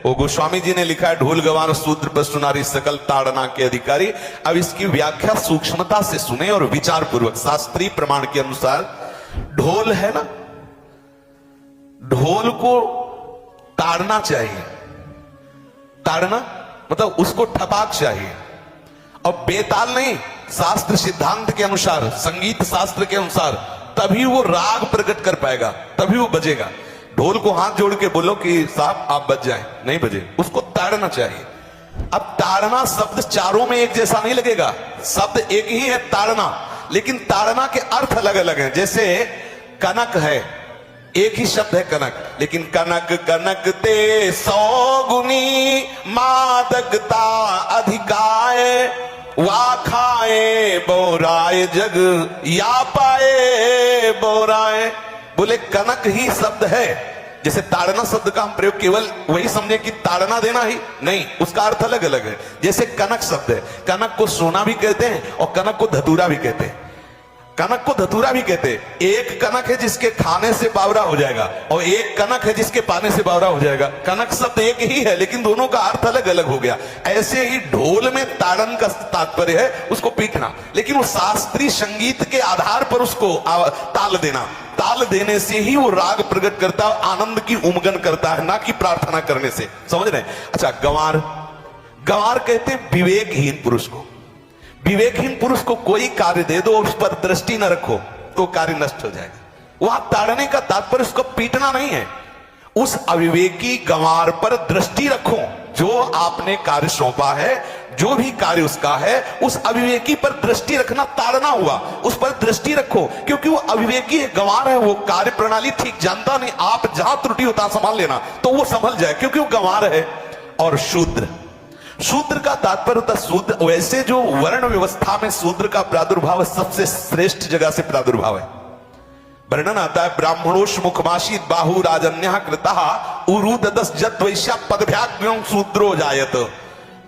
वो गोस्वामी जी ने लिखा है, ढोल गवार शूद्र पशु नारी सकल ताड़ना के अधिकारी। अब इसकी व्याख्या सूक्ष्मता से सुने और विचार पूर्वक। शास्त्रीय प्रमाण के अनुसार ढोल है ना, ढोल को ताड़ना चाहिए। ताड़ना मतलब उसको ठपाक चाहिए, और बेताल नहीं। शास्त्र सिद्धांत के अनुसार, संगीत शास्त्र के अनुसार तभी वो राग प्रकट कर पाएगा, तभी वो बजेगा। ढोल को हाथ जोड़ के बोलो कि साहब आप बज जाएं, नहीं बजे, उसको ताड़ना चाहिए। अब ताड़ना शब्द चारों में एक जैसा नहीं लगेगा, शब्द एक ही है ताड़ना, लेकिन ताड़ना के अर्थ अलग अलग हैं। जैसे कनक है, एक ही शब्द है कनक, लेकिन कनक कनक ते 100 गुनी मादकता अधिकाए, वा खाए बोराए जग या पाए बोराए। बोले कनक ही शब्द है। जैसे ताड़ना शब्द का हम प्रयोग केवल वही समझे कि ताड़ना देना ही नहीं, उसका अर्थ अलग अलग है। जैसे कनक शब्द है, कनक को सोना भी कहते हैं और कनक को धतूरा भी कहते हैं। कनक को धतूरा भी कहते हैं। एक कनक है जिसके खाने से बावरा हो जाएगा, और एक कनक है जिसके पाने से बावरा हो जाएगा। कनक शब्द एक ही है, लेकिन दोनों का अर्थ अलग अलग हो गया। ऐसे ही ढोल में ताड़न का तात्पर्य है उसको पीटना, लेकिन वो शास्त्रीय संगीत के आधार पर उसको ताल देना। ताल देने से ही वो राग प्रकट करता है, आनंद की उमगन करता है, ना कि प्रार्थना करने से। समझ रहे हैं? अच्छा, गंवार, गंवार कहते हैं विवेकहीन पुरुष को। विवेकहीन पुरुष को कोई कार्य दे दो और उस पर दृष्टि न रखो तो कार्य नष्ट हो जाएगा। वहां ताड़ने का तात्पर्य उसको पीटना नहीं है, उस अविवेकी गंवार पर दृष्टि रखो। जो आपने कार्य सौंपा है, जो भी कार्य उसका है, उस अविवेकी पर दृष्टि रखना ताड़ना हुआ। उस पर दृष्टि रखो, क्योंकि वो अविवेकी है, गंवार है, वो कार्य प्रणाली ठीक जानता नहीं। आप जहां त्रुटि होता संभाल लेना तो वो संभल जाए, क्योंकि वो गंवार है। और शूद्र, शूद्र का तात्पर्य होता है शूद्र। वैसे जो वर्ण व्यवस्था में शूद्र का प्रादुर्भाव सबसे श्रेष्ठ जगह से प्रादुर्भाव है। वर्णन आता है, ब्राह्मणोष मुखमाशीत बाहु राजन्य कृता उरुददस जत वैश्या पदभ्याग्यों शूद्रो जायत।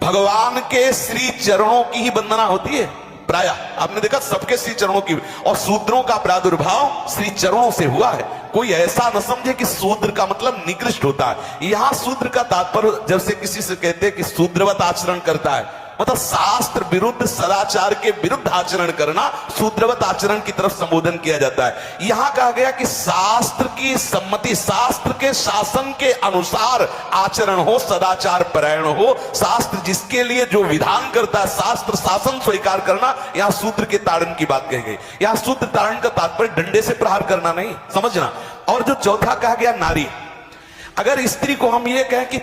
भगवान के श्री चरणों की ही वंदना होती है प्राय। आपने देखा सबके श्री चरणों की, और शूद्रों का प्रादुर्भाव श्री चरणों से हुआ है। कोई ऐसा न समझे कि शूद्र का मतलब निकृष्ट होता है। यहां शूद्र का तात्पर्य, जब से किसी से कहते हैं कि शूद्रवत आचरण करता है, मतलब शास्त्र विरुद्ध, सदाचार के विरुद्ध आचरण करना, शूद्रवत आचरण की तरफ संबोधन किया जाता है। यहां कहा गया कि शास्त्र की सम्मति, शास्त्र के शासन के अनुसार आचरण हो, सदाचार परायण हो। शास्त्र जिसके लिए जो विधान करता है, शास्त्र शासन स्वीकार करना, यहां शूद्र के ताड़न की बात कही गई। यहां शूद्र ताड़न का तात्पर्य डंडे से प्रहार करना नहीं, समझना। और जो चौथा कहा गया नारी, अगर स्त्री को हम ये कहें कि